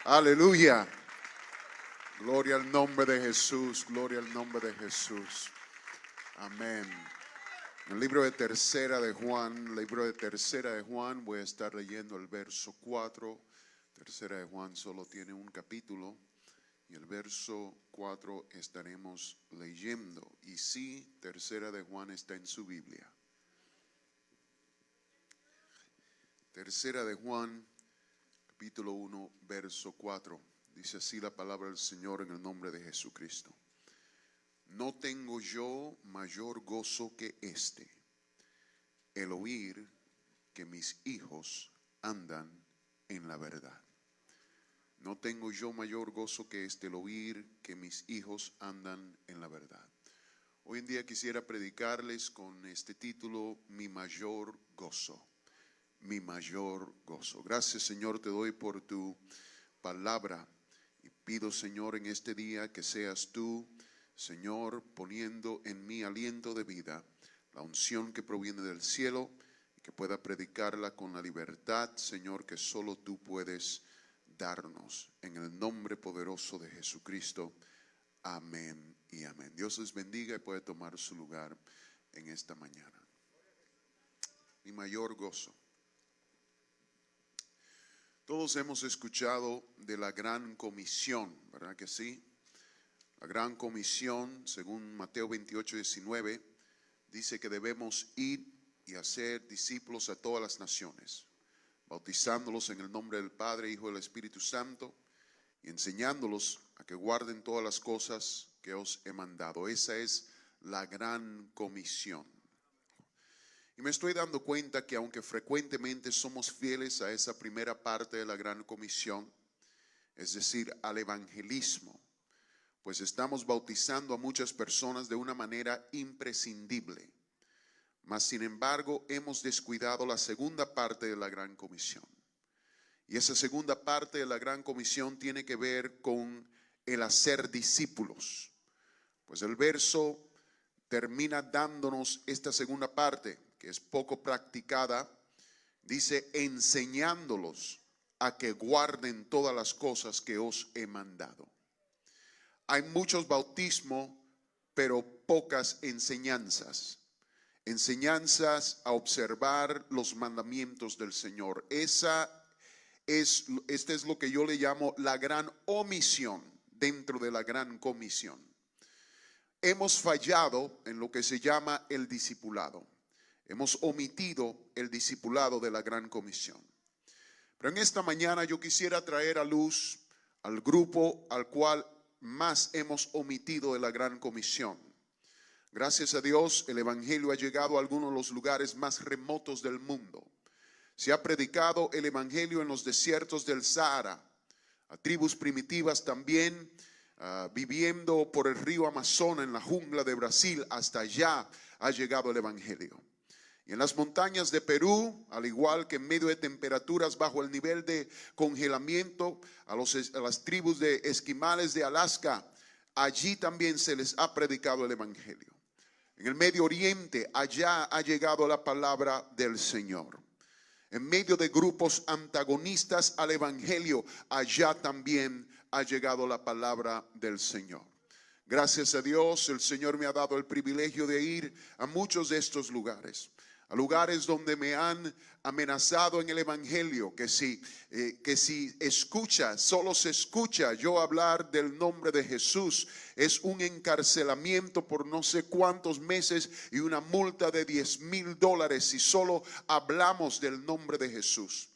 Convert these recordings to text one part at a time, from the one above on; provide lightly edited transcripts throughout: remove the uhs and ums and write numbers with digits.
Aleluya. Gloria al nombre de Jesús. Gloria al nombre de Jesús. Amén. En el libro de Tercera de Juan, voy a estar leyendo el verso 4. Tercera de Juan solo tiene un capítulo y el verso 4 estaremos leyendo. Y sí, Tercera de Juan está en su Biblia. Tercera de Juan, capítulo 1, verso 4. Dice así la palabra del Señor en el nombre de Jesucristo. No tengo yo mayor gozo que este, el oír que mis hijos andan en la verdad. No tengo yo mayor gozo que este, el oír que mis hijos andan en la verdad. Hoy en día quisiera predicarles con este título, mi mayor gozo. Mi mayor gozo. Gracias, Señor, te doy por tu palabra. Y pido, Señor, en este día que seas tú, Señor, poniendo en mí aliento de vida, la unción que proviene del cielo, y que pueda predicarla con la libertad, Señor, que solo tú puedes darnos. En el nombre poderoso de Jesucristo. Amén y amén. Dios les bendiga y puede tomar su lugar en esta mañana. Mi mayor gozo. Todos hemos escuchado de la gran comisión, ¿verdad que sí? La gran comisión, según Mateo 28:19, dice que debemos ir y hacer discípulos a todas las naciones, bautizándolos en el nombre del Padre, Hijo y del Espíritu Santo, y enseñándolos a que guarden todas las cosas que os he mandado. Esa es la gran comisión. Y me estoy dando cuenta que aunque frecuentemente somos fieles a esa primera parte de la gran comisión, es decir, al evangelismo, pues estamos bautizando a muchas personas de una manera imprescindible. Mas sin embargo hemos descuidado la segunda parte de la gran comisión. Y esa segunda parte de la gran comisión tiene que ver con el hacer discípulos. Pues el verso termina dándonos esta segunda parte, que es poco practicada. Dice, enseñándolos a que guarden todas las cosas que os he mandado. Hay muchos bautismos, pero pocas enseñanzas. Enseñanzas a observar los mandamientos del Señor. Este es lo que yo le llamo la gran omisión dentro de la gran comisión. Hemos fallado en lo que se llama el discipulado. Hemos omitido el discipulado de la gran comisión. Pero en esta mañana yo quisiera traer a luz al grupo al cual más hemos omitido de la gran comisión. Gracias a Dios, el evangelio ha llegado a algunos de los lugares más remotos del mundo. Se ha predicado el evangelio en los desiertos del Sahara, a tribus primitivas también, viviendo por el río Amazonas en la jungla de Brasil. Hasta allá ha llegado el evangelio. Y en las montañas de Perú, al igual que en medio de temperaturas bajo el nivel de congelamiento, a las tribus de esquimales de Alaska, allí también se les ha predicado el evangelio. En el Medio Oriente, allá ha llegado la palabra del Señor. En medio de grupos antagonistas al evangelio, allá también ha llegado la palabra del Señor. Gracias a Dios, el Señor me ha dado el privilegio de ir a muchos de estos lugares. A lugares donde me han amenazado en el evangelio, que si escucha, solo se escucha yo hablar del nombre de Jesús, es un encarcelamiento por no sé cuántos meses y una multa de $10,000 si solo hablamos del nombre de Jesús.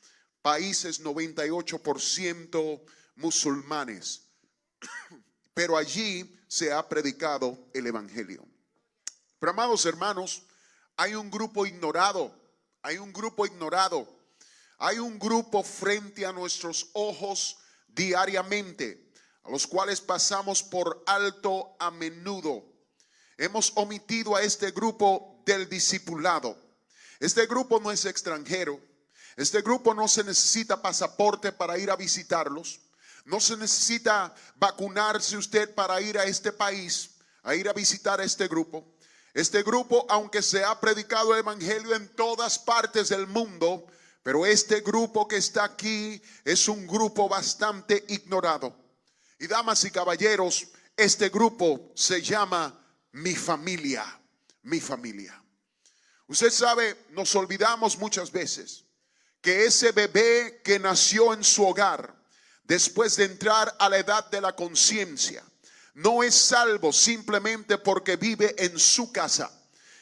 Países 98% musulmanes, pero allí se ha predicado el evangelio. Pero amados hermanos, hay un grupo ignorado, hay un grupo frente a nuestros ojos diariamente, a los cuales pasamos por alto a menudo. Hemos omitido a este grupo del discipulado. Este grupo no es extranjero, este grupo no se necesita pasaporte para ir a visitarlos, no se necesita vacunarse usted para ir a este país, a ir a visitar a este grupo. Este grupo, aunque se ha predicado el evangelio en todas partes del mundo, Pero este grupo que está aquí es un grupo bastante ignorado. Y damas y caballeros, este grupo se llama mi familia. Mi familia. Usted sabe, nos olvidamos muchas veces que ese bebé que nació en su hogar, después de entrar a la edad de la conciencia, no es salvo simplemente porque vive en su casa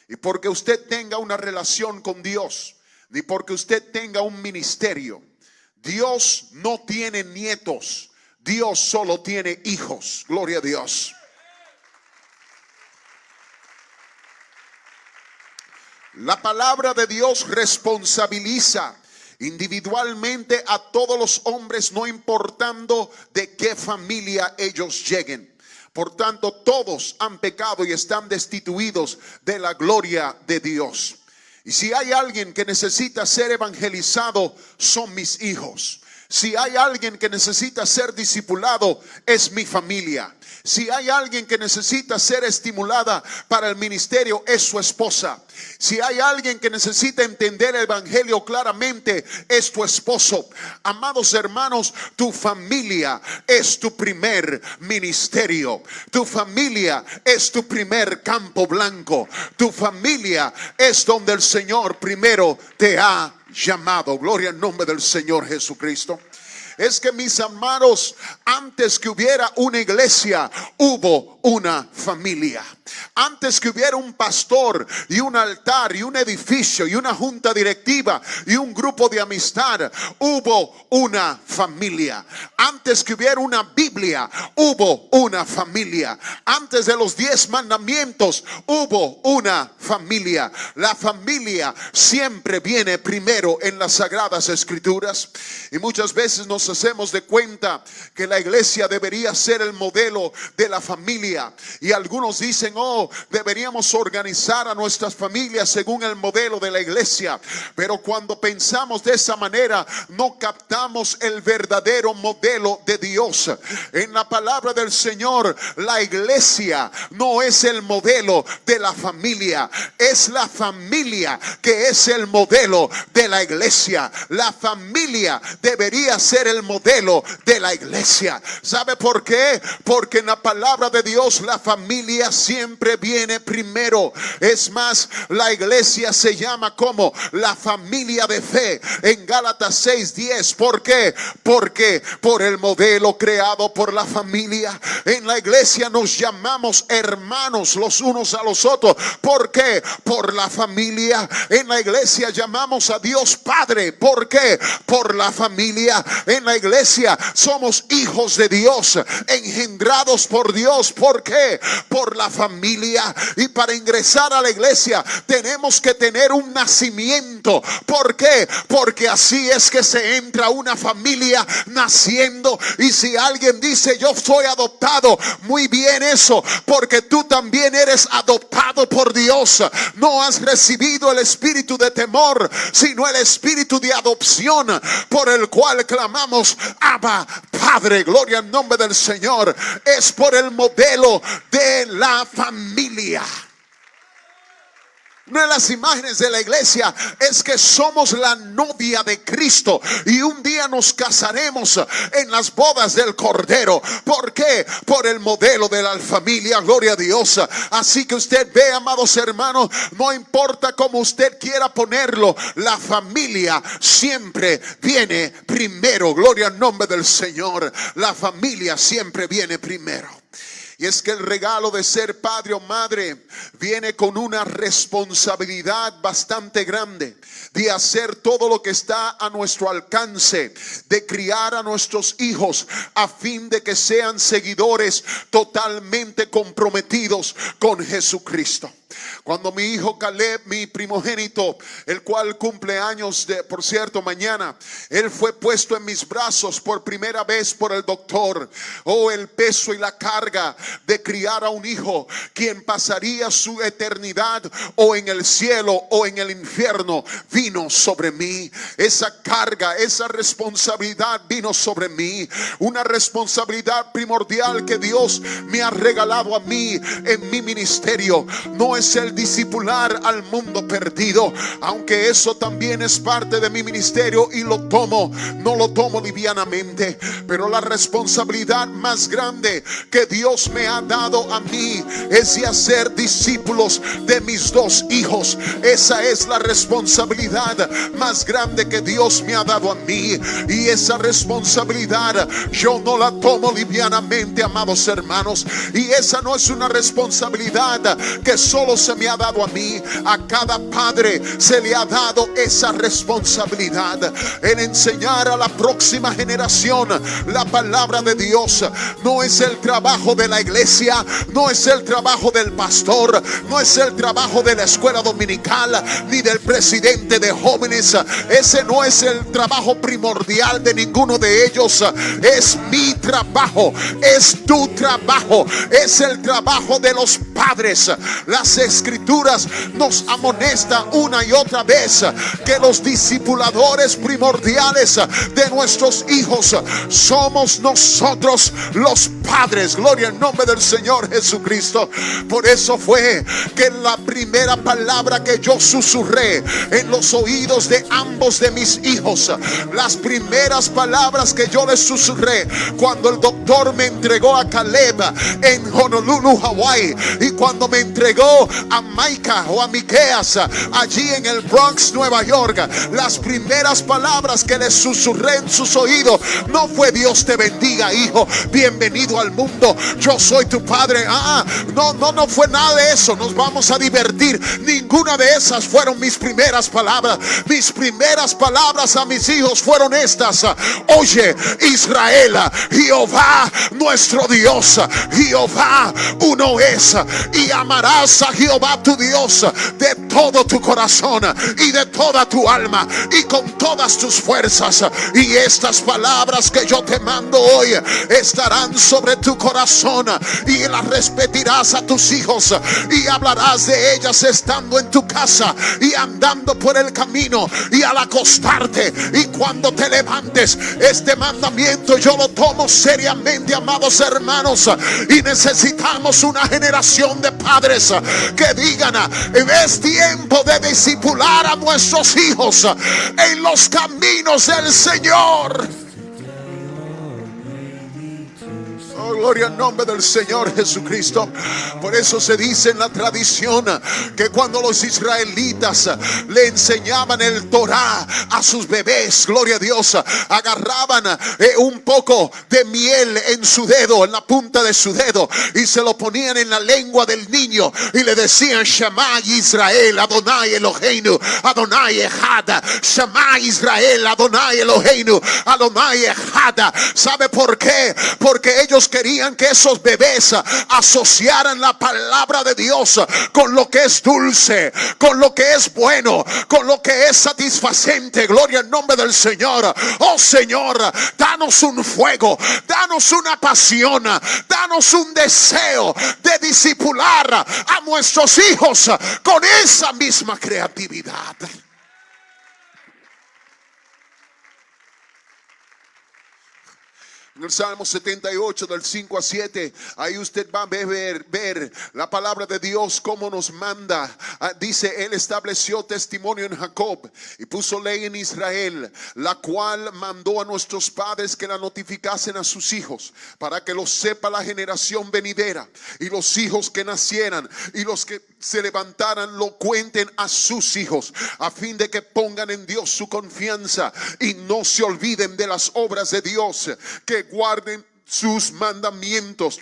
y porque usted tenga una relación con Dios, ni porque usted tenga un ministerio. Dios no tiene nietos, Dios solo tiene hijos. Gloria a Dios. La palabra de Dios responsabiliza individualmente a todos los hombres, no importando de qué familia ellos lleguen. Por tanto, todos han pecado y están destituidos de la gloria de Dios. Y si hay alguien que necesita ser evangelizado, son mis hijos. Si hay alguien que necesita ser discipulado, es mi familia. Si hay alguien que necesita ser estimulada para el ministerio, es su esposa. Si hay alguien que necesita entender el evangelio claramente, es tu esposo. Amados hermanos, tu familia es tu primer ministerio. Tu familia es tu primer campo blanco. Tu familia es donde el Señor primero te ha llamado. Gloria al nombre del Señor Jesucristo. Es que, mis hermanos, antes que hubiera una iglesia, hubo una familia. Antes que hubiera un pastor y un altar y un edificio y una junta directiva y un grupo de amistad, hubo una familia. Antes que hubiera una Biblia, hubo una familia. Antes de los 10 mandamientos, hubo una familia. La familia siempre viene primero en las Sagradas Escrituras. Y muchas veces nos hacemos de cuenta que la iglesia debería ser el modelo de la familia. Y algunos dicen, deberíamos organizar a nuestras familias según el modelo de la iglesia. Pero cuando pensamos de esa manera, no captamos el verdadero modelo de Dios. En la palabra del Señor, la iglesia no es el modelo de la familia, es la familia que es el modelo de la iglesia. La familia debería ser el modelo de la iglesia. ¿Sabe por qué? Porque en la palabra de Dios la familia siempre viene primero. Es más, la iglesia se llama como la familia de fe en Gálatas 6:10. ¿Por qué? Porque por el modelo creado por la familia, en la iglesia nos llamamos hermanos los unos a los otros. ¿Por qué? Por la familia. En la iglesia llamamos a Dios Padre. ¿Por qué? Por la familia. En la iglesia somos hijos de Dios, engendrados por Dios. ¿Por qué? Por la familia. Y para ingresar a la iglesia tenemos que tener un nacimiento. ¿Por qué? Porque así es que se entra a una familia, naciendo. Y si alguien dice yo soy adoptado, muy bien eso, porque tú también eres adoptado por Dios. No has recibido el espíritu de temor, sino el espíritu de adopción, por el cual clamamos Abba, Padre. Gloria al nombre del Señor. Es por el modelo de la familia. Una de las imágenes de la iglesia es que somos la novia de Cristo y un día nos casaremos en las bodas del Cordero. ¿Por qué? Por el modelo de la familia. Gloria a Dios. Así que usted ve, amados hermanos, no importa cómo usted quiera ponerlo, la familia siempre viene primero. Gloria al nombre del Señor. La familia siempre viene primero. Y es que el regalo de ser padre o madre viene con una responsabilidad bastante grande de hacer todo lo que está a nuestro alcance, de criar a nuestros hijos a fin de que sean seguidores totalmente comprometidos con Jesucristo. Cuando mi hijo Caleb, mi primogénito, el cual cumple años por cierto mañana, él fue puesto en mis brazos por primera vez por el doctor. El peso y la carga de criar a un hijo quien pasaría su eternidad o en el cielo o en el infierno vino sobre mí. Esa carga, esa responsabilidad vino sobre mí. Una responsabilidad primordial que Dios me ha regalado a mí en mi ministerio. No es el discipular al mundo perdido, aunque eso también es parte de mi ministerio y lo tomo, no lo tomo livianamente, pero la responsabilidad más grande que Dios me ha dado a mí es de hacer discípulos de mis dos hijos. Esa es la responsabilidad más grande que Dios me ha dado a mí, y esa responsabilidad yo no la tomo livianamente, amados hermanos. Y esa no es una responsabilidad que solo se me ha dado a mí. A cada padre se le ha dado esa responsabilidad en enseñar a la próxima generación la palabra de Dios. No es el trabajo de la iglesia, no es el trabajo del pastor, no es el trabajo de la escuela dominical ni del presidente de jóvenes. Ese no es el trabajo primordial de ninguno de ellos. Es mi trabajo, es tu trabajo, es el trabajo de los padres. Las escrituras nos amonestan una y otra vez que los discipuladores primordiales de nuestros hijos somos nosotros los padres. Gloria al nombre del Señor Jesucristo. Por eso fue que la primera palabra que yo susurré en los oídos de ambos de mis hijos, las primeras palabras que yo les susurré cuando el doctor me entregó a Caleb en Honolulu, Hawaii, y cuando me entregó a Micah o a Miqueas allí en el Bronx, Nueva York, las primeras palabras que les susurré en sus oídos no fue Dios te bendiga, hijo, bienvenido al mundo, yo soy tu padre. No fue nada de eso, nos vamos a divertir. Ninguna de esas fueron mis primeras palabras. Mis primeras palabras a mis hijos fueron estas: oye Israel, Jehová nuestro Dios, Jehová uno es, y amarás a Jehová tu Dios de todo tu corazón y de toda tu alma y con todas tus fuerzas. Y estas palabras que yo te mando hoy estarán sobre tu corazón, y las repetirás a tus hijos y hablarás de ellas estando en tu casa y andando por el camino y al acostarte y cuando te levantes. Este mandamiento yo lo tomo seriamente, amados hermanos, y necesitamos una generación de padres que digan: es tiempo de discipular a nuestros hijos en los caminos del Señor. Oh, gloria al nombre del Señor Jesucristo. Por eso se dice en la tradición que cuando los israelitas le enseñaban el Torah a sus bebés, gloria a Dios, agarraban un poco de miel en su dedo, en la punta de su dedo, y se lo ponían en la lengua del niño y le decían: Shema Israel, Adonai Eloheinu, Adonai Echad. Shema Israel, Adonai Eloheinu, Adonai Echad. ¿Sabe por qué? Porque ellos querían que esos bebés asociaran la palabra de Dios con lo que es dulce, con lo que es bueno, con lo que es satisfacente. Gloria al nombre del Señor. Oh Señor, danos un fuego, danos una pasión, danos un deseo de discipular a nuestros hijos con esa misma creatividad. En el Salmo 78 del 5 a 7, ahí usted va a ver la palabra de Dios como nos manda. Dice: Él estableció testimonio en Jacob y puso ley en Israel, la cual mandó a nuestros padres que la notificasen a sus hijos, para que lo sepa la generación venidera, y los hijos que nacieran y los que se levantaran lo cuenten a sus hijos, a fin de que pongan en Dios su confianza y no se olviden de las obras de Dios, que guarden sus mandamientos.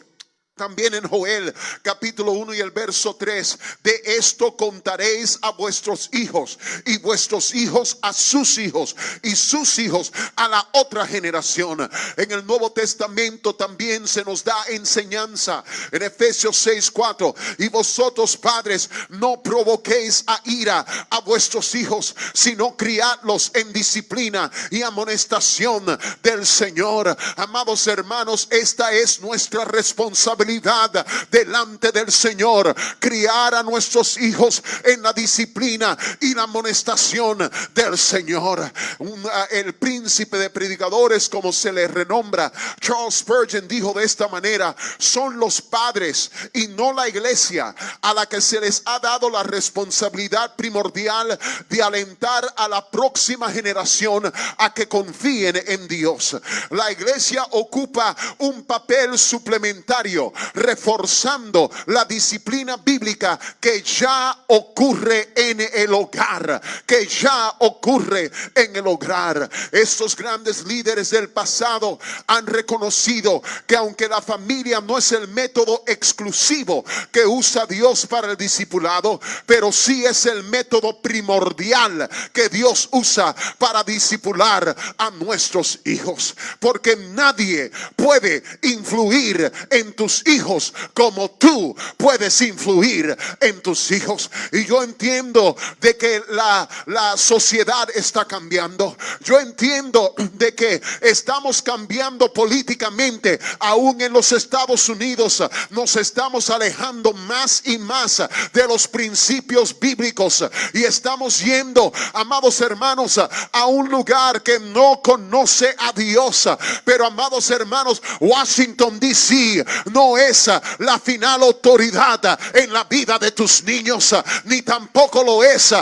También en Joel capítulo 1 y el verso 3, de esto contaréis a vuestros hijos, y vuestros hijos a sus hijos, y sus hijos a la otra generación. En el Nuevo Testamento también se nos da enseñanza en Efesios 6:4, y vosotros padres no provoquéis a ira a vuestros hijos, sino criadlos en disciplina y amonestación del Señor. Amados hermanos, esta es nuestra responsabilidad fidelidad delante del Señor. Criar a nuestros hijos en la disciplina y la amonestación del Señor. El príncipe de predicadores, como se le renombra, Charles Spurgeon, dijo de esta manera: son los padres y no la iglesia a la que se les ha dado la responsabilidad primordial de alentar a la próxima generación a que confíen en Dios. La iglesia ocupa un papel suplementario, reforzando la disciplina bíblica que ya ocurre en el hogar, que ya ocurre en el hogar. Estos grandes líderes del pasado han reconocido que aunque la familia no es el método exclusivo que usa Dios para el discipulado, pero sí es el método primordial que Dios usa para discipular a nuestros hijos. Porque nadie puede influir en tus hijos como tú puedes influir en tus hijos. Y yo entiendo de que la sociedad está cambiando. Yo entiendo de que estamos cambiando políticamente. Aún en los Estados Unidos nos estamos alejando más y más de los principios bíblicos, y estamos yendo, amados hermanos, a un lugar que no conoce a Dios. Pero, amados hermanos, Washington DC no es la final autoridad en la vida de tus niños, ni tampoco lo es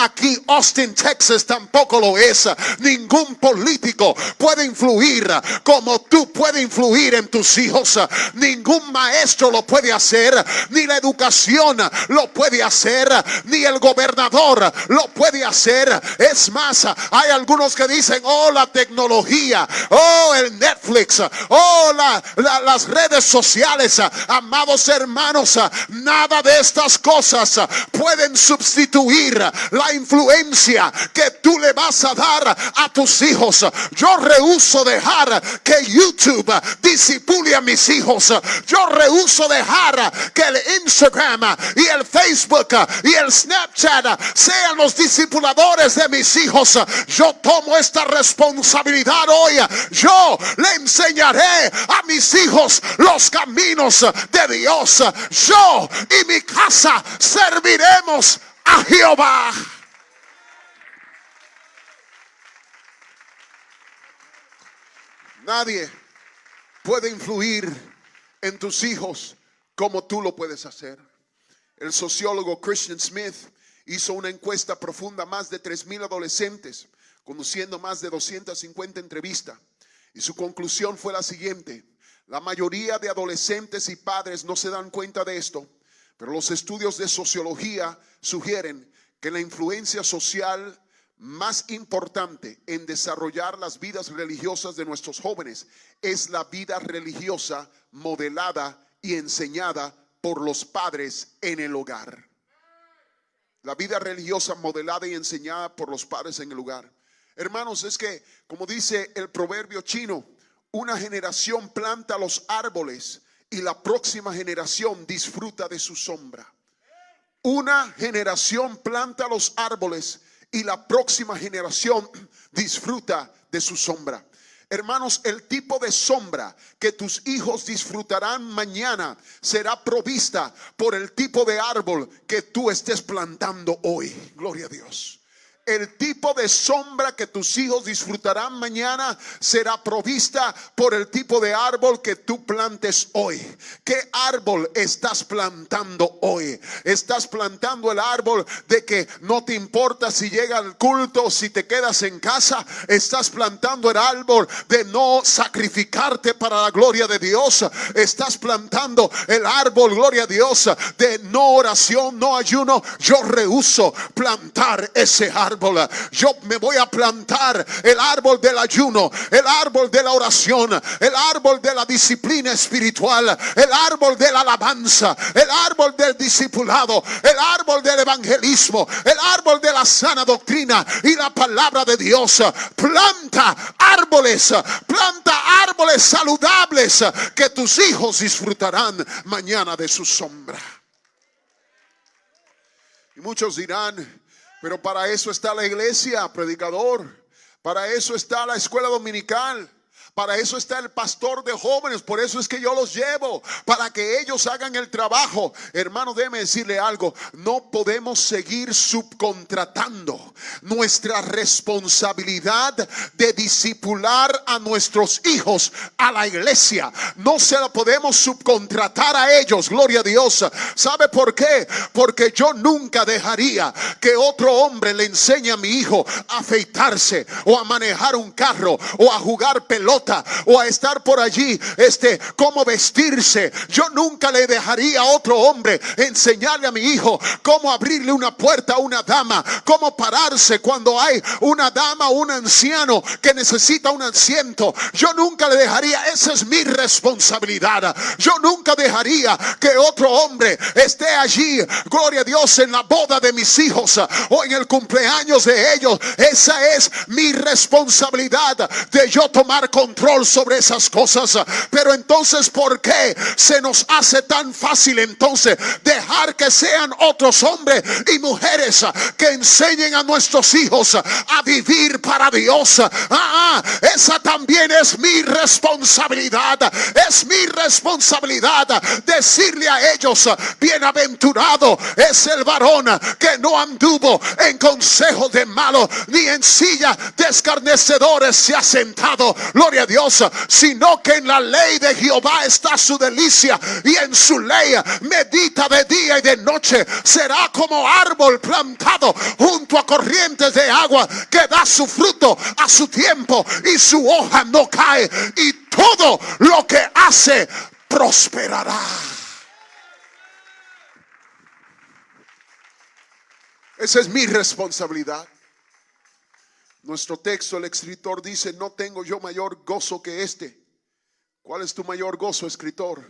aquí Austin, Texas, tampoco lo es. Ningún político puede influir como tú puedes influir en tus hijos. Ningún maestro lo puede hacer, ni la educación lo puede hacer, ni el gobernador lo puede hacer. Es más, hay algunos que dicen: oh, la tecnología, oh, el Netflix, oh, las redes sociales. Amados hermanos, nada de estas cosas pueden sustituir la influencia que tú le vas a dar a tus hijos. Yo rehúso dejar que YouTube disipule a mis hijos. Yo rehúso dejar que el Instagram y el Facebook y el Snapchat sean los discipuladores de mis hijos. Yo tomo esta responsabilidad hoy. Yo le enseñaré a mis hijos los caminos de Dios. Yo y mi casa serviremos a Jehová. Nadie puede influir en tus hijos como tú lo puedes hacer. El sociólogo Christian Smith hizo una encuesta profunda a más de 3,000 adolescentes, conduciendo más de 250 entrevistas. Y su conclusión fue la siguiente: la mayoría de adolescentes y padres no se dan cuenta de esto, pero los estudios de sociología sugieren que la influencia social más importante en desarrollar las vidas religiosas de nuestros jóvenes es la vida religiosa modelada y enseñada por los padres en el hogar. La vida religiosa modelada y enseñada por los padres en el hogar. Hermanos, es que, como dice el proverbio chino, una generación planta los árboles y la próxima generación disfruta de su sombra. Una generación planta los árboles y la próxima generación disfruta de su sombra. Hermanos, el tipo de sombra que tus hijos disfrutarán mañana será provista por el tipo de árbol que tú estés plantando hoy. Gloria a Dios. El tipo de sombra que tus hijos disfrutarán mañana será provista por el tipo de árbol que tú plantes hoy. ¿Qué árbol estás plantando hoy? ¿Estás plantando el árbol de que no te importa si llega al culto o si te quedas en casa? ¿Estás plantando el árbol de no sacrificarte para la gloria de Dios? ¿Estás plantando el árbol, gloria a Dios, de no oración, no ayuno? Yo rehúso plantar ese árbol. Yo me voy a plantar el árbol del ayuno, el árbol de la oración, el árbol de la disciplina espiritual, el árbol de la alabanza, el árbol del discipulado, el árbol del evangelismo, el árbol de la sana doctrina y la palabra de Dios. Planta árboles saludables que tus hijos disfrutarán mañana de su sombra. Y muchos dirán: pero para eso está la iglesia, predicador. Para eso está la escuela dominical. Para eso está el pastor de jóvenes, por eso es que yo los llevo, para que ellos hagan el trabajo. Hermano, déjeme decirle algo, no podemos seguir subcontratando nuestra responsabilidad de discipular a nuestros hijos a la iglesia. No se la podemos subcontratar a ellos, gloria a Dios. ¿Sabe por qué? Porque yo nunca dejaría que otro hombre le enseñe a mi hijo a afeitarse o a manejar un carro o a jugar pelota o a estar por allí, cómo vestirse. Yo nunca le dejaría a otro hombre enseñarle a mi hijo cómo abrirle una puerta a una dama, cómo pararse cuando hay una dama o un anciano que necesita un asiento. Yo nunca le dejaría, esa es mi responsabilidad. Yo nunca dejaría que otro hombre esté allí, gloria a Dios, en la boda de mis hijos o en el cumpleaños de ellos. Esa es mi responsabilidad, de yo tomar control sobre esas cosas. Pero entonces, ¿por qué se nos hace tan fácil entonces dejar que sean otros hombres y mujeres que enseñen a nuestros hijos a vivir para Dios? Esa también es mi responsabilidad. Es mi responsabilidad decirle a ellos: bienaventurado es el varón que no anduvo en consejo de malos, ni en silla de escarnecedores se ha sentado, gloria a Dios, sino que en la ley de Jehová está su delicia, y en su ley medita de día y de noche. Será como árbol plantado junto a corrientes de agua, que da su fruto a su tiempo y su hoja no cae, y todo lo que hace prosperará. Esa es mi responsabilidad. Nuestro texto, el escritor dice: no tengo yo mayor gozo que este. ¿Cuál es tu mayor gozo, escritor?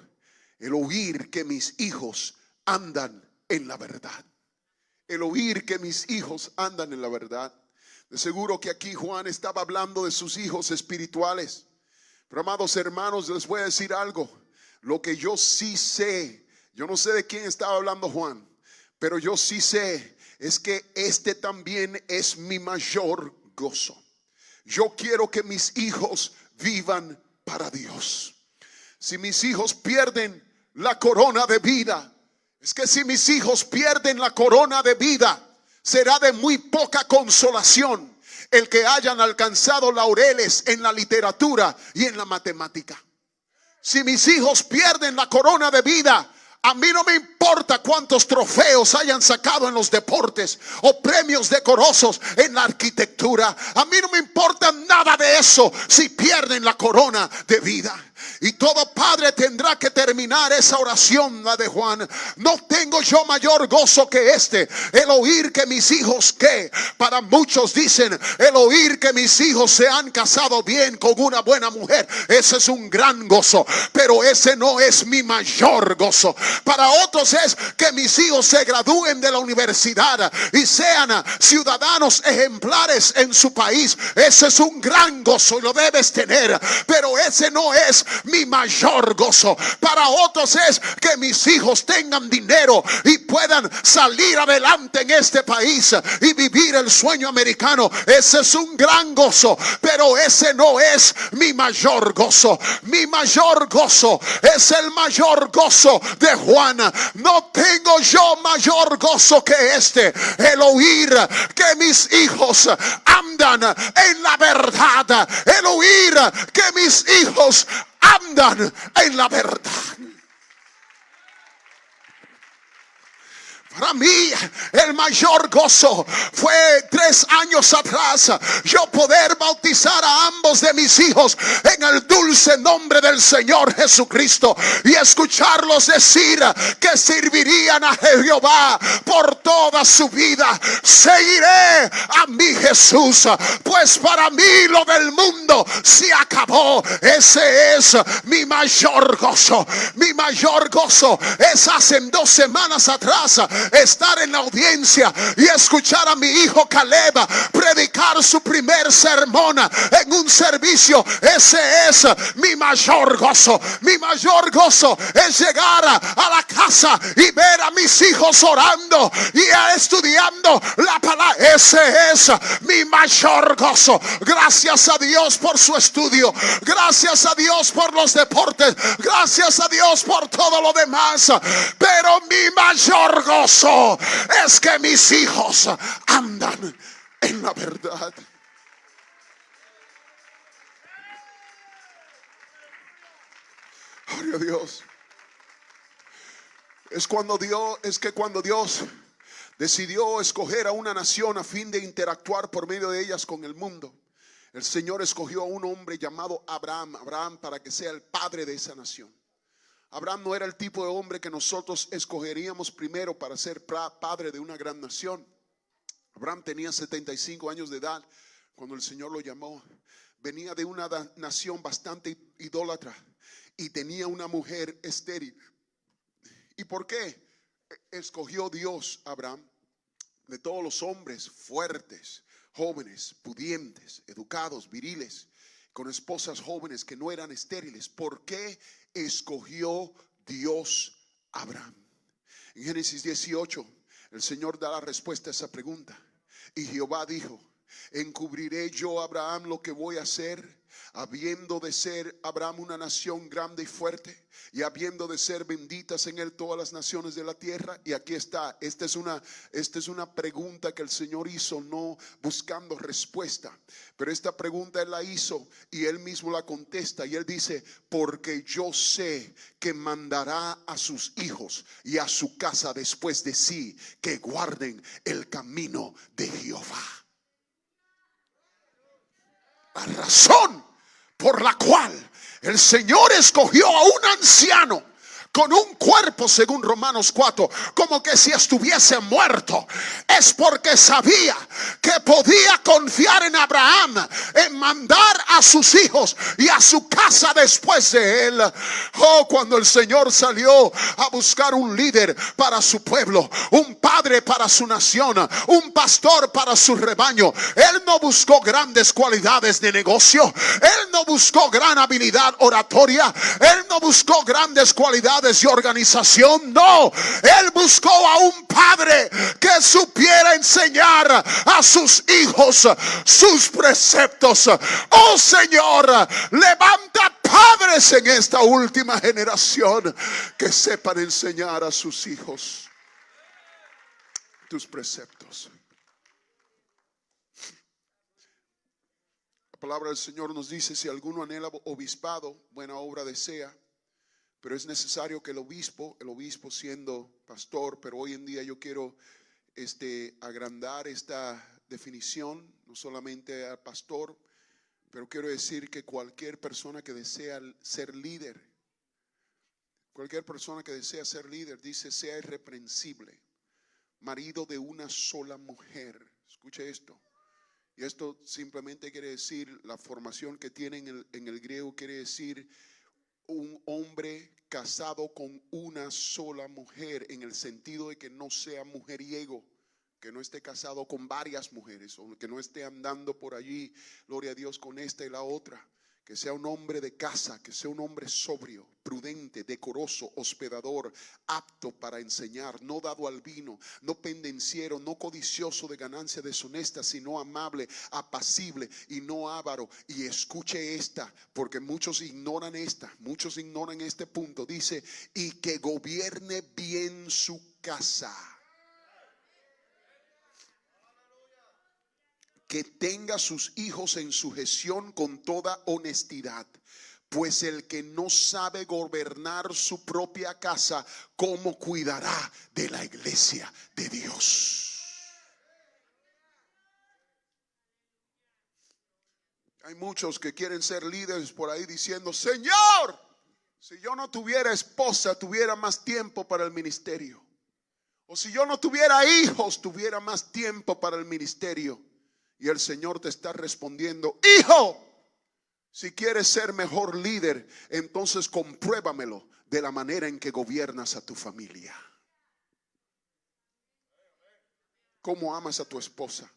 El oír que mis hijos andan en la verdad. El oír que mis hijos andan en la verdad. De seguro que aquí Juan estaba hablando de sus hijos espirituales. Pero, amados hermanos, les voy a decir algo. Lo que yo sí sé, yo no sé de quién estaba hablando Juan, pero yo sí sé es que este también es mi mayor gozo. Yo quiero que mis hijos vivan para Dios. Si mis hijos pierden la corona de vida, es que si mis hijos pierden la corona de vida, será de muy poca consolación el que hayan alcanzado laureles en la literatura y en la matemática. Si mis hijos pierden la corona de vida, a mí no me importa cuántos trofeos hayan sacado en los deportes o premios decorosos en la arquitectura. A mí no me importa nada de eso si pierden la corona de vida. Y todo padre tendrá que terminar esa oración, la de Juan. No tengo yo mayor gozo que este, el oír que mis hijos, que para muchos dicen, el oír que mis hijos se han casado bien con una buena mujer. Ese es un gran gozo, pero ese no es mi mayor gozo. Para otros es que mis hijos se gradúen de la universidad y sean ciudadanos ejemplares en su país. Ese es un gran gozo y lo debes tener, pero ese no es mi mayor gozo. Para otros es que mis hijos tengan dinero y puedan salir adelante en este país y vivir el sueño americano. Ese es un gran gozo, pero ese no es mi mayor gozo. Mi mayor gozo es el mayor gozo de Juan. No tengo yo mayor gozo que este, el oír que mis hijos andan en la verdad, el oír que mis hijos andan en la verdad. Para mí el mayor gozo fue 3 años atrás yo poder bautizar a ambos de mis hijos en el dulce nombre del Señor Jesucristo y escucharlos decir que servirían a Jehová por toda su vida. Seguiré a mi Jesús, pues para mí lo del mundo se acabó. Ese es mi mayor gozo. Mi mayor gozo es hace 2 semanas atrás estar en la audiencia y escuchar a mi hijo Caleb predicar su primer sermón en un servicio. Ese es mi mayor gozo. Mi mayor gozo es llegar a la casa y ver a mis hijos orando y estudiando la palabra. Ese es mi mayor gozo. Gracias a Dios por su estudio. Gracias a Dios por los deportes. Gracias a Dios por todo lo demás. Pero mi mayor gozo es que mis hijos andan en la verdad. Gloria a Dios. Es que cuando Dios decidió escoger a una nación a fin de interactuar por medio de ellas con el mundo, el Señor escogió a un hombre llamado Abraham para que sea el padre de esa nación. Abraham no era el tipo de hombre que nosotros escogeríamos primero para ser padre de una gran nación. Abraham tenía 75 años de edad cuando el Señor lo llamó. Venía de una nación bastante idólatra y tenía una mujer estéril. ¿Y por qué escogió Dios a Abraham? De todos los hombres fuertes, jóvenes, pudientes, educados, viriles, con esposas jóvenes que no eran estériles, ¿por qué escogió Dios a Abraham? En Génesis 18, el Señor da la respuesta a esa pregunta. Y Jehová dijo: ¿encubriré yo a Abraham lo que voy a hacer, habiendo de ser Abraham una nación grande y fuerte, y habiendo de ser benditas en él todas las naciones de la tierra? Y aquí está, esta es una pregunta que el Señor hizo, no buscando respuesta, pero esta pregunta Él la hizo y Él mismo la contesta, y Él dice: porque yo sé que mandará a sus hijos y a su casa después de sí, que guarden el camino de Jehová. La razón por la cual el Señor escogió a un anciano con un cuerpo, según Romanos 4, como que si estuviese muerto, es porque sabía que podía confiar en Abraham, en mandar a sus hijos y a su casa después de él. Oh, cuando el Señor salió a buscar un líder para su pueblo, un padre para su nación, un pastor para su rebaño, Él no buscó grandes cualidades de negocio, Él no buscó gran habilidad oratoria, Él no buscó grandes cualidades de organización. No, Él buscó a un padre que supiera enseñar a sus hijos sus preceptos. Oh Señor, levanta padres en esta última generación que sepan enseñar a sus hijos tus preceptos. La palabra del Señor nos dice: si alguno anhela obispado, buena obra desea. Pero es necesario que el obispo siendo pastor, pero hoy en día yo quiero agrandar esta definición, no solamente al pastor, pero quiero decir que cualquier persona que desea ser líder, dice: sea irreprensible, marido de una sola mujer. Escuche esto. Y esto simplemente quiere decir, la formación que tiene en el griego quiere decir un hombre casado con una sola mujer, en el sentido de que no sea mujeriego, que no esté casado con varias mujeres, o que no esté andando por allí, gloria a Dios, con esta y la otra. Que sea un hombre de casa, que sea un hombre sobrio, prudente, decoroso, hospedador, apto para enseñar, no dado al vino, no pendenciero, no codicioso de ganancia deshonesta, sino amable, apacible y no avaro. Y escuche esta, porque muchos ignoran este punto. Dice: y que gobierne bien su casa, que tenga sus hijos en sujeción con toda honestidad, pues el que no sabe gobernar su propia casa, ¿cómo cuidará de la iglesia de Dios? Hay muchos que quieren ser líderes por ahí diciendo: Señor, si yo no tuviera esposa, tuviera más tiempo para el ministerio. O si yo no tuviera hijos, tuviera más tiempo para el ministerio. Y el Señor te está respondiendo: hijo, si quieres ser mejor líder, entonces compruébamelo de la manera en que gobiernas a tu familia. cómo amas a tu esposa,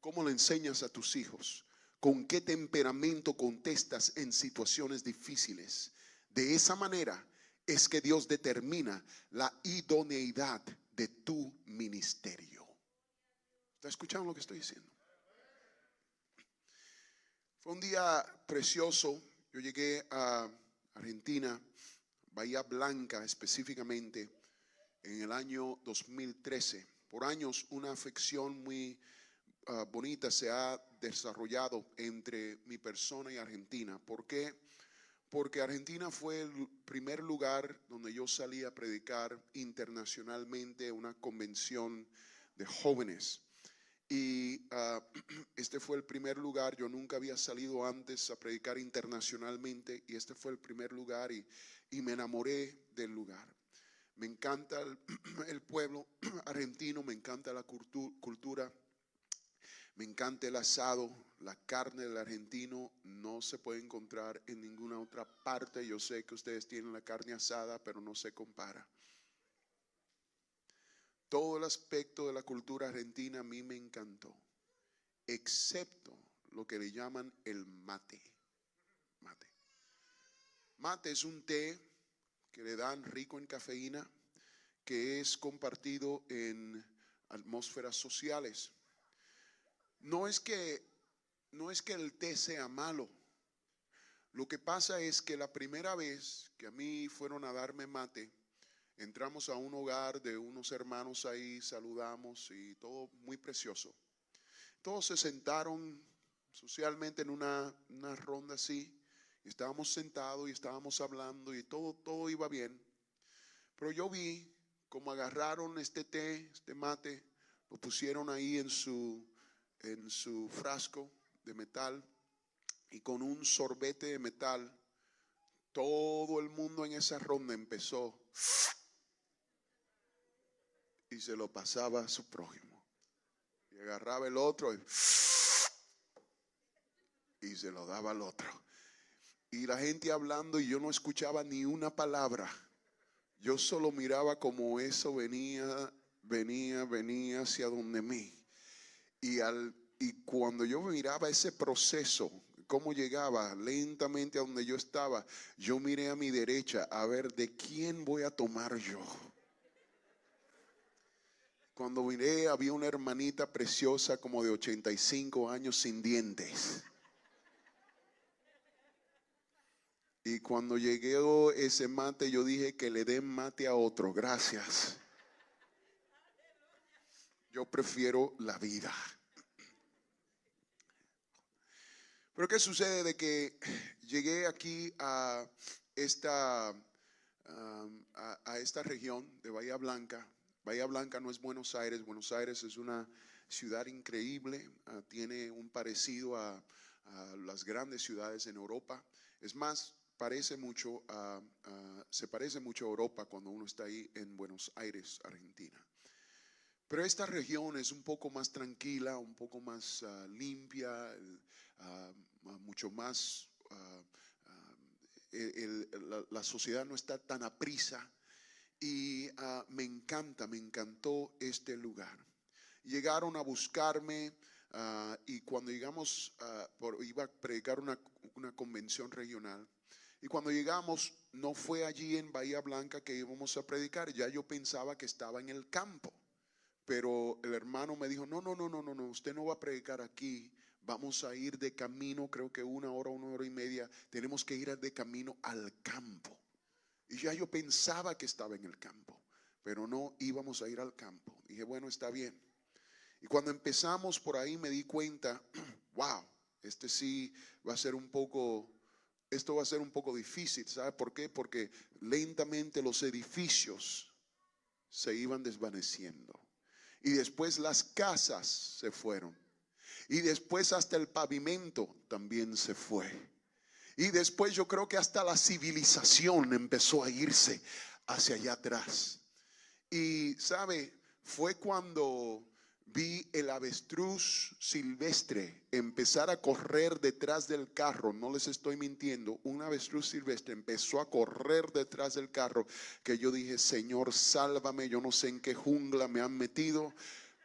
cómo le enseñas a tus hijos, con qué temperamento contestas en situaciones difíciles. De esa manera es que Dios determina la idoneidad de tu ministerio. ¿Está escuchando lo que estoy diciendo? Fue un día precioso. Yo llegué a Argentina, Bahía Blanca específicamente, en el año 2013. Por años una afección muy bonita se ha desarrollado entre mi persona y Argentina. ¿Por qué? Porque Argentina fue el primer lugar donde yo salí a predicar internacionalmente, una convención de jóvenes. Y este fue el primer lugar. Yo nunca había salido antes a predicar internacionalmente y este fue el primer lugar y me enamoré del lugar. Me encanta el pueblo argentino, me encanta la cultura, me encanta el asado. La carne del argentino no se puede encontrar en ninguna otra parte. Yo sé que ustedes tienen la carne asada, pero no se compara. Todo el aspecto de la cultura argentina a mí me encantó, excepto lo que le llaman el mate. Mate. Mate es un té que le dan rico en cafeína, que es compartido en atmósferas sociales. No es que el té sea malo. Lo que pasa es que la primera vez que a mí fueron a darme mate, entramos a un hogar de unos hermanos ahí, saludamos y todo muy precioso. Todos se sentaron socialmente en una ronda así, y estábamos sentados y estábamos hablando y todo iba bien. Pero yo vi cómo agarraron este té, este mate, lo pusieron ahí en su frasco de metal y con un sorbete de metal, todo el mundo en esa ronda empezó y se lo pasaba a su prójimo. Y agarraba el otro y se lo daba al otro. Y la gente hablando y yo no escuchaba ni una palabra. Yo solo miraba como eso venía hacia donde mí. Y cuando yo miraba ese proceso, cómo llegaba lentamente a donde yo estaba, yo miré a mi derecha a ver de quién voy a tomar yo. Cuando miré, había una hermanita preciosa como de 85 años sin dientes. Y cuando llegó ese mate, yo dije que le den mate a otro. Gracias. Yo prefiero la vida. Pero ¿qué sucede? De que llegué aquí a esta región de Bahía Blanca. Bahía Blanca no es Buenos Aires. Buenos Aires es una ciudad increíble. Tiene un parecido a las grandes ciudades en Europa. Es más, se parece mucho a Europa cuando uno está ahí en Buenos Aires, Argentina. Pero esta región es un poco más tranquila, un poco más limpia, mucho más, la sociedad no está tan aprisa y me encantó este lugar. Llegaron a buscarme y cuando llegamos, iba a predicar una convención regional. Y cuando llegamos, no fue allí en Bahía Blanca que íbamos a predicar. Ya yo pensaba que estaba en el campo. Pero el hermano me dijo, no, usted no va a predicar aquí. Vamos a ir de camino, creo que 1 hora y media. Tenemos que ir de camino al campo. Y ya yo pensaba que estaba en el campo, pero no íbamos a ir al campo. Dije, bueno, está bien. Y cuando empezamos por ahí me di cuenta, wow, esto va a ser un poco difícil. ¿Sabe por qué? Porque lentamente los edificios se iban desvaneciendo. Y después las casas se fueron. Y después hasta el pavimento también se fue. Y después yo creo que hasta la civilización empezó a irse hacia allá atrás. Y sabe, fue cuando vi el avestruz silvestre empezar a correr detrás del carro. No les estoy mintiendo, un avestruz silvestre empezó a correr detrás del carro, que yo dije, Señor, sálvame, yo no sé en qué jungla me han metido,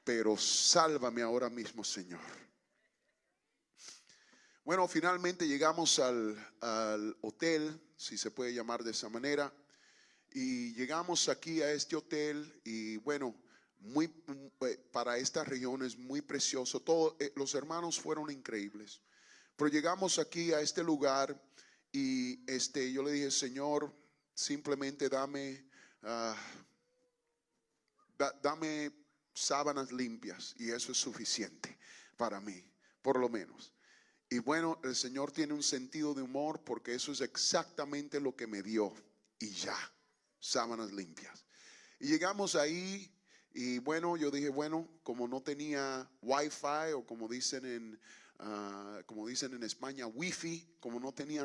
pero sálvame ahora mismo, Señor. Bueno, finalmente llegamos al hotel, si se puede llamar de esa manera, y llegamos aquí a este hotel y bueno, para esta región es muy precioso. Los hermanos fueron increíbles, pero llegamos aquí a este lugar y yo le dije, Señor, simplemente dame sábanas limpias y eso es suficiente para mí, por lo menos. Y bueno, el Señor tiene un sentido de humor porque eso es exactamente lo que me dio. Y ya, sábanas limpias. Y llegamos ahí y bueno, yo dije, bueno, como no tenía Wi-Fi o como dicen en España, Wi-Fi, como no tenía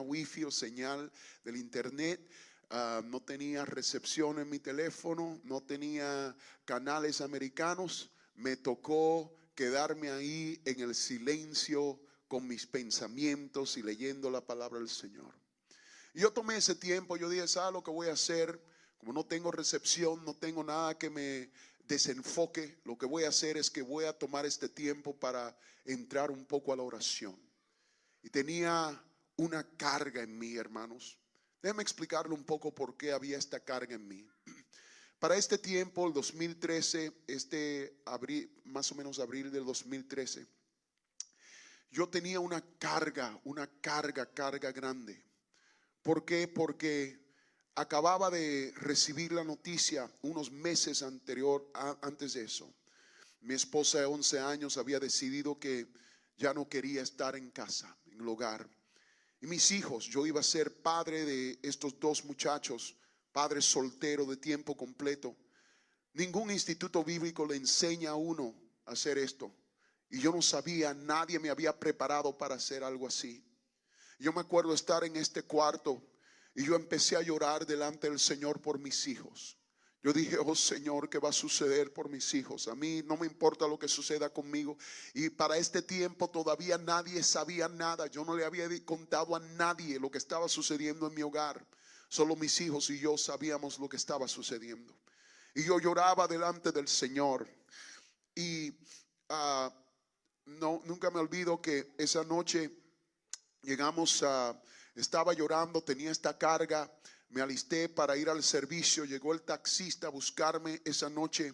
Wi-Fi o señal del internet, no tenía recepción en mi teléfono, no tenía canales americanos, me tocó quedarme ahí en el silencio con mis pensamientos y leyendo la palabra del Señor. Y yo tomé ese tiempo, yo dije, ¿sabes lo que voy a hacer? Como no tengo recepción, no tengo nada que me desenfoque, lo que voy a hacer es que voy a tomar este tiempo para entrar un poco a la oración. Y tenía una carga en mí, hermanos. Déjenme explicarle un poco por qué había esta carga en mí. Para este tiempo, el 2013, más o menos abril del 2013, yo tenía una carga grande. ¿Por qué? Porque acababa de recibir la noticia unos meses antes de eso. Mi esposa de 11 años había decidido que ya no quería estar en casa, en el hogar. Y mis hijos, yo iba a ser padre de estos dos muchachos, padre soltero de tiempo completo. Ningún instituto bíblico le enseña a uno a hacer esto. Y yo no sabía, nadie me había preparado para hacer algo así. Yo me acuerdo estar en este cuarto y yo empecé a llorar delante del Señor por mis hijos. Yo dije, oh Señor, ¿qué va a suceder por mis hijos? A mí no me importa lo que suceda conmigo. Y para este tiempo todavía nadie sabía nada. Yo no le había contado a nadie lo que estaba sucediendo en mi hogar. Solo mis hijos y yo sabíamos lo que estaba sucediendo. Y yo lloraba delante del Señor. Y nunca me olvido que esa noche estaba llorando, tenía esta carga. Me alisté para ir al servicio. Llegó el taxista a buscarme esa noche.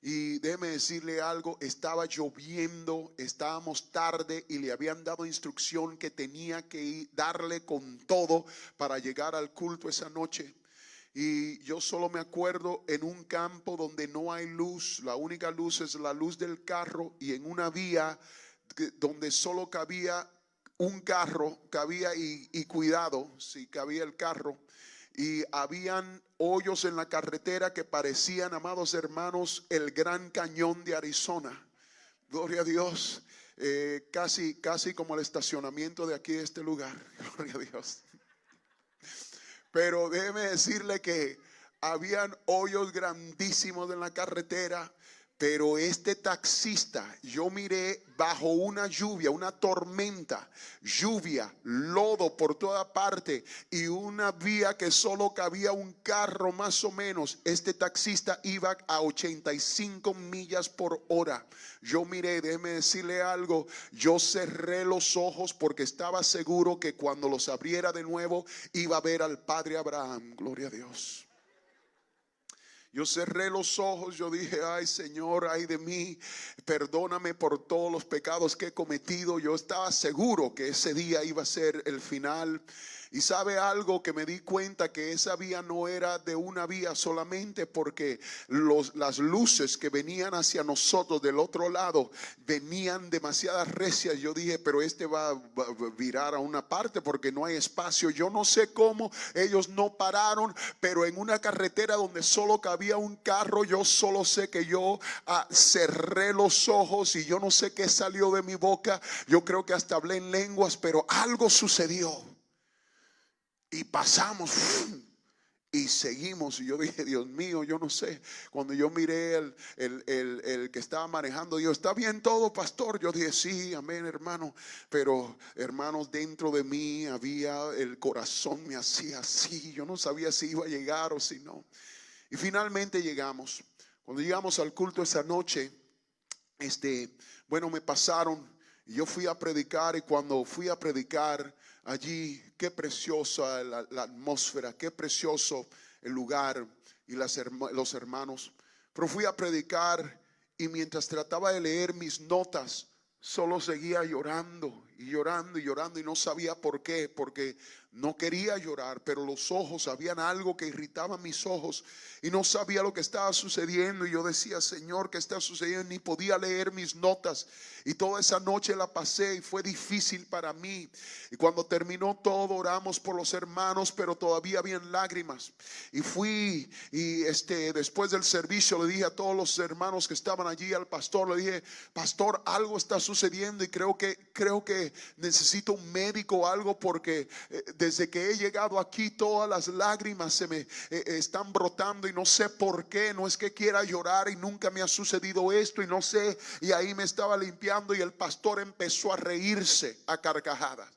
Y déjeme decirle algo, estaba lloviendo, estábamos tarde y le habían dado instrucción que tenía que darle con todo para llegar al culto esa noche. Y yo solo me acuerdo en un campo donde no hay luz, la única luz es la luz del carro, y en una vía donde solo cabía un carro, y cuidado, si cabía el carro. Y habían hoyos en la carretera que parecían, amados hermanos, el Gran Cañón de Arizona. Gloria a Dios. Casi como el estacionamiento de aquí de este lugar. Gloria a Dios. Pero déjeme decirle que habían hoyos grandísimos en la carretera. Pero este taxista, yo miré bajo una lluvia, una tormenta, lluvia, lodo por toda parte y una vía que solo cabía un carro más o menos. Este taxista iba a 85 millas por hora. Yo miré, déjeme decirle algo, yo cerré los ojos porque estaba seguro que cuando los abriera de nuevo iba a ver al padre Abraham. Gloria a Dios. Yo cerré los ojos, yo dije, ay Señor, ay de mí, perdóname por todos los pecados que he cometido. Yo estaba seguro que ese día iba a ser el final. Y sabe algo, que me di cuenta que esa vía no era de una vía solamente, porque las luces que venían hacia nosotros del otro lado venían demasiadas recias. Yo dije, pero este va a virar a una parte porque no hay espacio. Yo no sé cómo ellos no pararon, pero en una carretera donde solo cabía un carro, yo solo sé que yo cerré los ojos y yo no sé qué salió de mi boca. Yo creo que hasta hablé en lenguas, pero algo sucedió. Y pasamos y seguimos. Y yo dije, Dios mío, yo no sé. Cuando yo miré el que estaba manejando, yo, ¿está bien todo, pastor? Yo dije, sí, amén, hermano. Pero, hermanos, dentro de mí el corazón me hacía así. Yo no sabía si iba a llegar o si no. Y finalmente llegamos. Cuando llegamos al culto esa noche, bueno, me pasaron y yo fui a predicar, y cuando fui a predicar allí, qué preciosa la atmósfera, qué precioso el lugar y los hermanos. Pero fui a predicar y mientras trataba de leer mis notas, solo seguía llorando y llorando y llorando, y no sabía por qué, porque no quería llorar, pero los ojos, habían algo que irritaba mis ojos y no sabía lo que estaba sucediendo. Y yo decía, Señor, ¿qué está sucediendo? Ni podía leer mis notas, y toda esa noche la pasé y fue difícil para mí. Y cuando terminó todo, oramos por los hermanos, pero todavía habían lágrimas. Y fui y después del servicio le dije a todos los hermanos que estaban allí, al pastor, le dije, pastor, algo está sucediendo y creo que necesito un médico o algo, porque desde que he llegado aquí todas las lágrimas se me están brotando y no sé por qué. No es que quiera llorar y nunca me ha sucedido esto y no sé. Y ahí me estaba limpiando y el pastor empezó a reírse a carcajadas.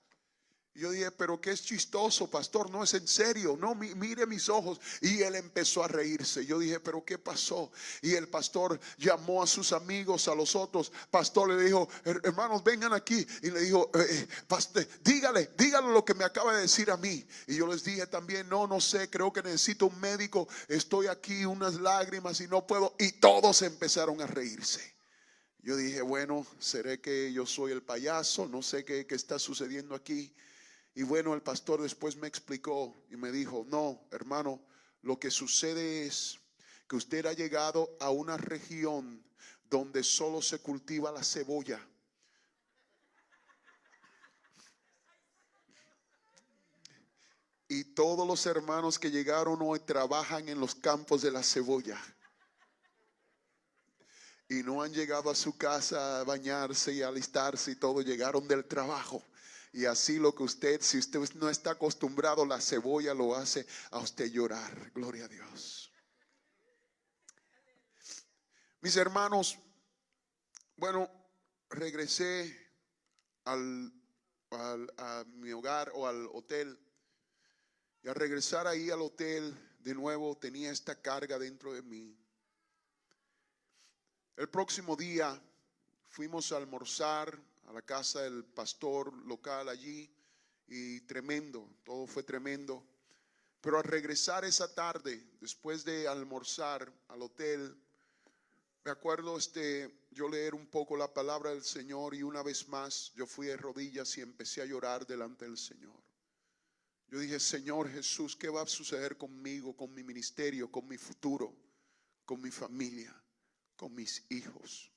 Yo dije, pero qué es chistoso, pastor, no es en serio, no, mire mis ojos. Y él empezó a reírse. Yo dije, pero qué pasó. Y el pastor llamó a sus amigos, a los otros. Pastor le dijo, hermanos, vengan aquí. Y le dijo, pastor, dígale lo que me acaba de decir a mí. Y yo les dije también, no sé, creo que necesito un médico. Estoy aquí, unas lágrimas y no puedo. Y todos empezaron a reírse. Yo dije, bueno, seré que yo soy el payaso, no sé qué está sucediendo aquí. Y bueno, el pastor después me explicó y me dijo, no, hermano, lo que sucede es que usted ha llegado a una región donde solo se cultiva la cebolla. Y todos los hermanos que llegaron hoy trabajan en los campos de la cebolla. Y no han llegado a su casa a bañarse y a alistarse y todo, llegaron del trabajo. Y así lo que usted, si usted no está acostumbrado, la cebolla lo hace a usted llorar. Gloria a Dios. Mis hermanos, bueno, regresé a mi hogar o al hotel. Y al regresar ahí al hotel, de nuevo tenía esta carga dentro de mí. El próximo día fuimos a almorzar a la casa del pastor local allí, y tremendo, todo fue tremendo. Pero al regresar esa tarde, después de almorzar al hotel, me acuerdo yo leer un poco la palabra del Señor, y una vez más yo fui de rodillas y empecé a llorar delante del Señor. Yo dije, Señor Jesús, ¿qué va a suceder conmigo, con mi ministerio, con mi futuro, con mi familia, con mis hijos?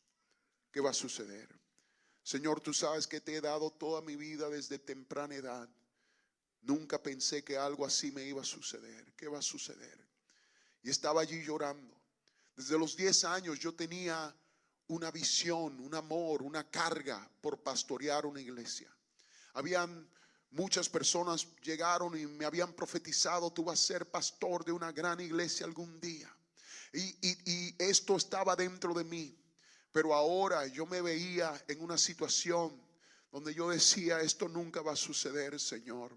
¿Qué va a suceder? Señor, tú sabes que te he dado toda mi vida desde temprana edad. Nunca pensé que algo así me iba a suceder. ¿Qué va a suceder? Y estaba allí llorando. Desde los 10 años yo tenía una visión, un amor, una carga por pastorear una iglesia. Habían muchas personas llegaron y me habían profetizado, tú vas a ser pastor de una gran iglesia algún día. Y esto estaba dentro de mí. Pero ahora yo me veía en una situación donde yo decía, esto nunca va a suceder, Señor.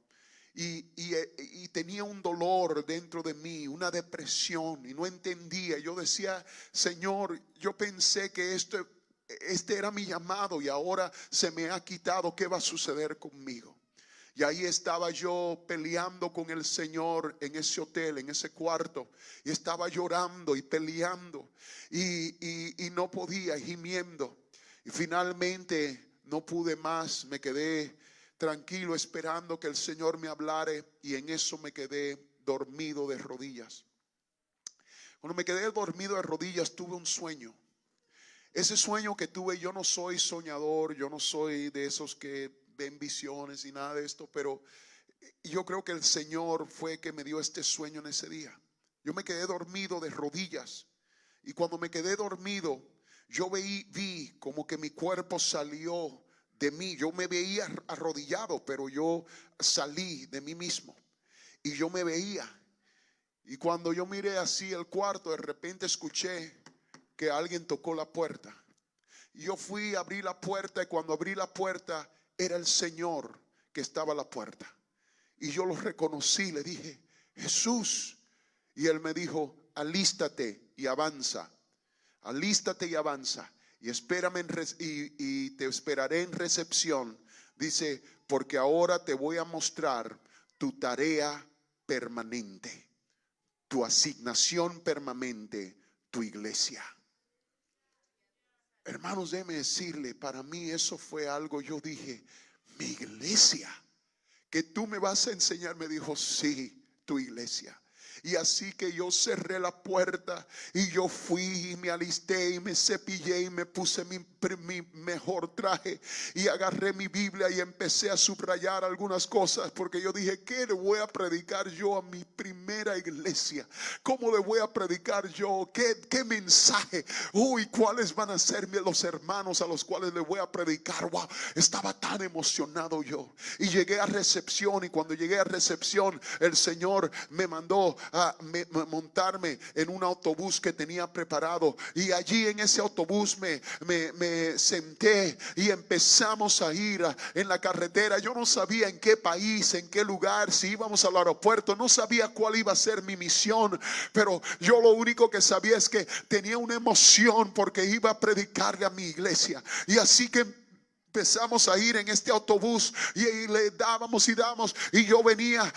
Y tenía un dolor dentro de mí, una depresión, y no entendía. Yo decía, Señor, yo pensé que este era mi llamado y ahora se me ha quitado. ¿Qué va a suceder conmigo? Y ahí estaba yo peleando con el Señor en ese hotel, en ese cuarto. Y estaba llorando y peleando. Y no podía, gimiendo. Y finalmente no pude más. Me quedé tranquilo esperando que el Señor me hablara. Y en eso me quedé dormido de rodillas. Cuando me quedé dormido de rodillas tuve un sueño. Ese sueño que tuve, yo no soy soñador. Yo no soy de esos que ven visiones y nada de esto, pero yo creo que el Señor fue que me dio este sueño en ese día. Yo me quedé dormido de rodillas, y cuando me quedé dormido yo vi como que mi cuerpo salió de mí. Yo me veía arrodillado, pero yo salí de mí mismo y yo me veía. Y cuando yo miré así el cuarto, de repente escuché que alguien tocó la puerta. Y yo fui a abrir la puerta, y cuando abrí la puerta era el Señor que estaba a la puerta. Y yo lo reconocí, le dije, Jesús. Y él me dijo, alístate y avanza. alístate y avanza. Y espérame y te esperaré en recepción. Dice, porque ahora te voy a mostrar tu tarea permanente, tu asignación permanente, tu iglesia. Hermanos, déjeme decirle, para mí eso fue algo, yo dije, mi iglesia, que tú me vas a enseñar. Me dijo, sí, tu iglesia. Y así que yo cerré la puerta y yo fui y me alisté y me cepillé y me puse mi mejor traje y agarré mi Biblia y empecé a subrayar algunas cosas, porque yo dije, ¿qué le voy a predicar yo a mi primera iglesia? ¿Cómo le voy a predicar yo? ¿Qué mensaje? Uy, ¿cuáles van a ser los hermanos a los cuales le voy a predicar? Wow, estaba tan emocionado yo. Y llegué a recepción, y cuando llegué a recepción, el Señor me mandó a montarme en un autobús que tenía preparado, y allí en ese autobús me senté y empezamos a ir en la carretera. Yo no sabía en qué país, en qué lugar, si íbamos al aeropuerto, no sabía cuál iba a ser mi misión, pero yo lo único que sabía es que tenía una emoción porque iba a predicarle a mi iglesia. Y así que empezamos a ir en este autobús y le dábamos y damos, y yo venía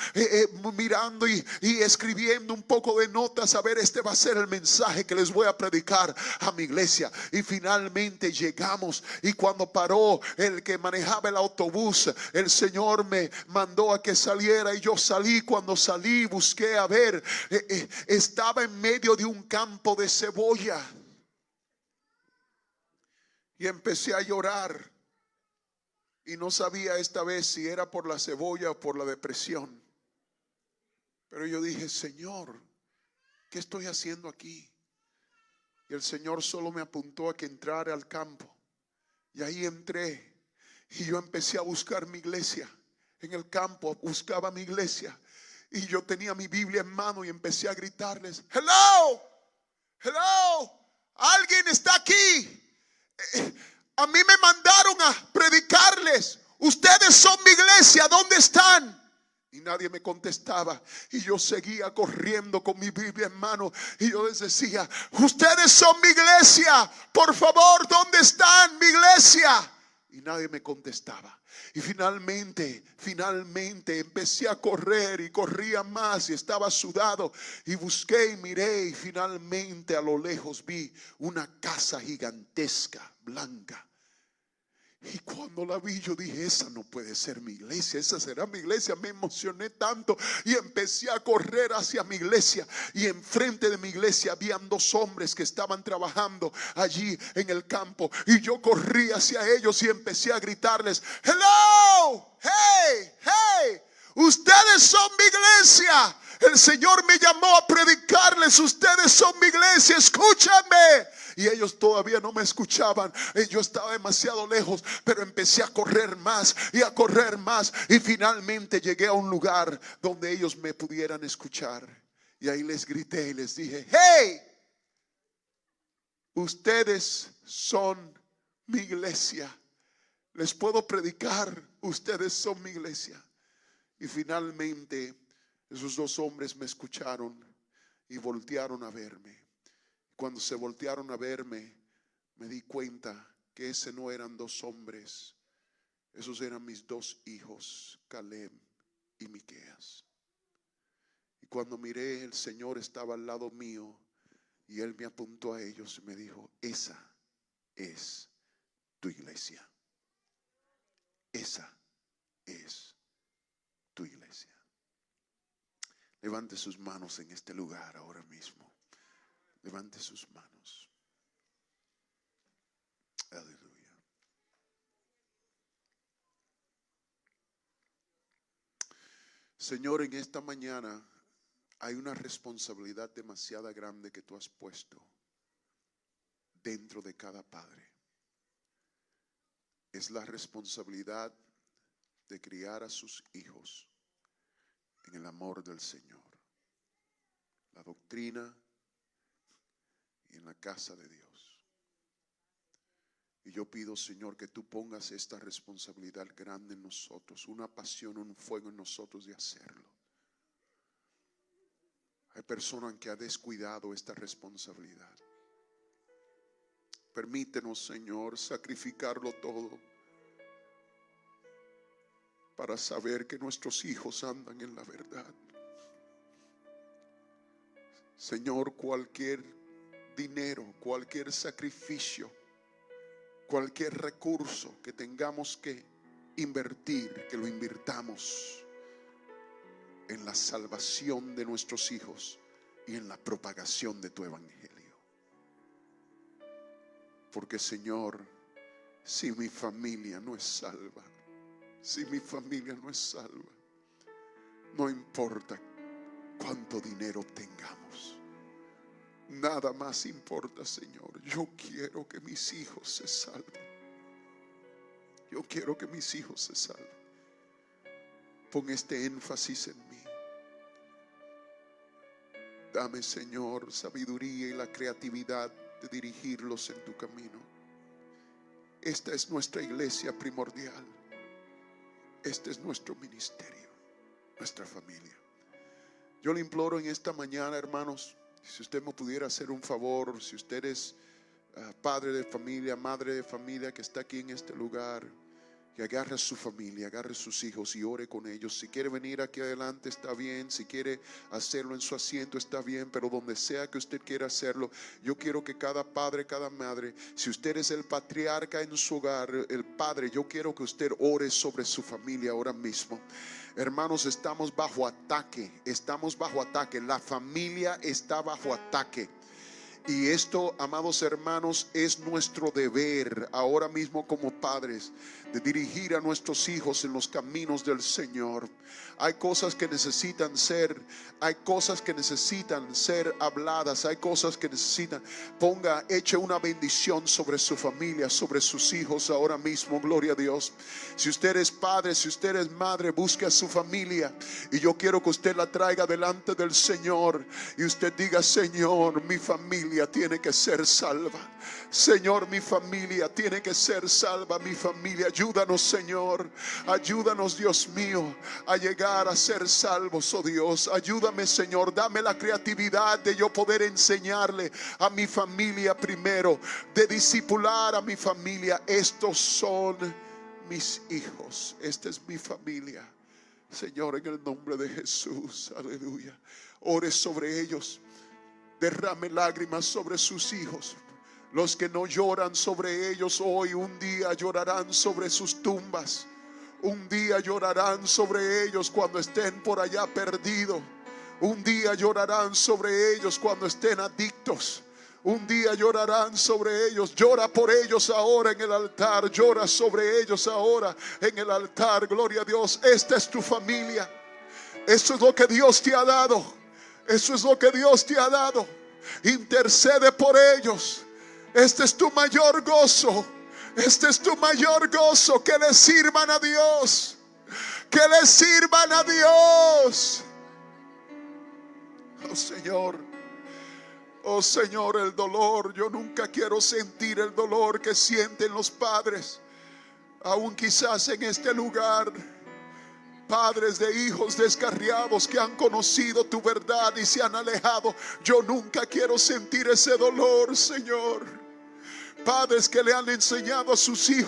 mirando y escribiendo un poco de notas, a ver, este va a ser el mensaje que les voy a predicar a mi iglesia. Y finalmente llegamos, y cuando paró el que manejaba el autobús, el Señor me mandó a que saliera, y yo salí. Cuando salí, busqué a ver, estaba en medio de un campo de cebolla, y empecé a llorar. Y no sabía esta vez si era por la cebolla o por la depresión. Pero yo dije, Señor, ¿qué estoy haciendo aquí? Y el Señor solo me apuntó a que entrara al campo. Y ahí entré. Y yo empecé a buscar mi iglesia. En el campo buscaba mi iglesia. Y yo tenía mi Biblia en mano y empecé a gritarles, hello, hello, alguien está aquí. A mí me mandaron a predicarles. Ustedes son mi iglesia, ¿dónde están? Y nadie me contestaba. Y yo seguía corriendo con mi Biblia en mano. Y yo les decía, ustedes son mi iglesia. Por favor, ¿dónde están mi iglesia? Y nadie me contestaba. Y finalmente empecé a correr, y corría más y estaba sudado, y busqué y miré, y finalmente a lo lejos vi una casa gigantesca, blanca. Y cuando la vi, yo dije, esa no puede ser mi iglesia, esa será mi iglesia. Me emocioné tanto y empecé a correr hacia mi iglesia. Y enfrente de mi iglesia habían dos hombres que estaban trabajando allí en el campo. Y yo corrí hacia ellos y empecé a gritarles, hello, hey, hey, ustedes son mi iglesia. El Señor me llamó a predicarles, ustedes son mi iglesia, escúchame. Y ellos todavía no me escuchaban. Yo estaba demasiado lejos, pero empecé a correr más y a correr más. Y finalmente llegué a un lugar donde ellos me pudieran escuchar. Y ahí les grité y les dije, hey, ustedes son mi iglesia. Les puedo predicar, ustedes son mi iglesia. Y finalmente esos dos hombres me escucharon y voltearon a verme. Cuando se voltearon a verme, me di cuenta que ese no eran dos hombres. Esos eran mis dos hijos, Caleb y Miqueas. Y cuando miré, el Señor estaba al lado mío, y Él me apuntó a ellos y me dijo, esa es tu iglesia. Esa es tu iglesia. Levante sus manos en este lugar ahora mismo. Levante sus manos. Aleluya. Señor, en esta mañana hay una responsabilidad demasiado grande que tú has puesto dentro de cada padre. Es la responsabilidad de criar a sus hijos en el amor del Señor, la doctrina y en la casa de Dios. Y yo pido, Señor, que tú pongas esta responsabilidad grande en nosotros, una pasión, un fuego en nosotros de hacerlo. Hay personas que han descuidado esta responsabilidad. Permítenos, Señor, sacrificarlo todo para saber que nuestros hijos andan en la verdad. Señor, cualquier dinero, cualquier sacrificio, cualquier recurso que tengamos que invertir, que lo invirtamos en la salvación de nuestros hijos y en la propagación de tu evangelio. Porque, Señor, si mi familia no es salva, si mi familia no es salva, no importa cuánto dinero obtengamos, nada más importa, Señor. Yo quiero que mis hijos se salven. Yo quiero que mis hijos se salven. Pon este énfasis en mí. Dame, Señor, sabiduría y la creatividad de dirigirlos en tu camino. Esta es nuestra iglesia primordial. Este es nuestro ministerio, nuestra familia. Yo le imploro en esta mañana, hermanos, si usted me pudiera hacer un favor, si usted es padre de familia, madre de familia que está aquí en este lugar, que agarre a su familia, agarre a sus hijos y ore con ellos. Si quiere venir aquí adelante está bien, si quiere hacerlo en su asiento está bien, pero donde sea que usted quiera hacerlo, yo quiero que cada padre, cada madre, si usted es el patriarca en su hogar, el padre, yo quiero que usted ore sobre su familia ahora mismo. Hermanos, estamos bajo ataque, la familia está bajo ataque. Y esto, amados hermanos, es nuestro deber ahora mismo como padres, de dirigir a nuestros hijos en los caminos del Señor. Hay cosas que necesitan ser habladas, hay cosas que necesitan. Eche una bendición sobre su familia, sobre sus hijos ahora mismo, gloria a Dios. Si usted es padre, si usted es madre, busque a su familia y yo quiero que usted la traiga delante del Señor y usted diga: Señor, mi familia tiene que ser salva. Señor, mi familia tiene que ser salva. Mi familia, ayúdanos, Señor. Ayúdanos, Dios mío, a llegar a ser salvos, oh Dios. Ayúdame, Señor. Dame la creatividad de yo poder enseñarle a mi familia primero, de discipular a mi familia. Estos son mis hijos. Esta es mi familia. Señor, en el nombre de Jesús, aleluya. Ore sobre ellos. Derrame lágrimas sobre sus hijos. Los que no lloran sobre ellos hoy, un día llorarán sobre sus tumbas. Un día llorarán sobre ellos cuando estén por allá perdidos. Un día llorarán sobre ellos cuando estén adictos. Un día llorarán sobre ellos. Llora por ellos ahora en el altar. Llora sobre ellos ahora en el altar. Gloria a Dios. Esta es tu familia. Eso es lo que Dios te ha dado. Eso es lo que Dios te ha dado. Intercede por ellos. Este es tu mayor gozo. Este es tu mayor gozo. Que le sirvan a Dios. Que le sirvan a Dios. Oh Señor. Oh Señor, el dolor. Yo nunca quiero sentir el dolor que sienten los padres. Aún quizás en este lugar, padres de hijos descarriados que han conocido tu verdad y se han alejado. Yo nunca quiero sentir ese dolor, Señor. Padres que le han enseñado a sus hijos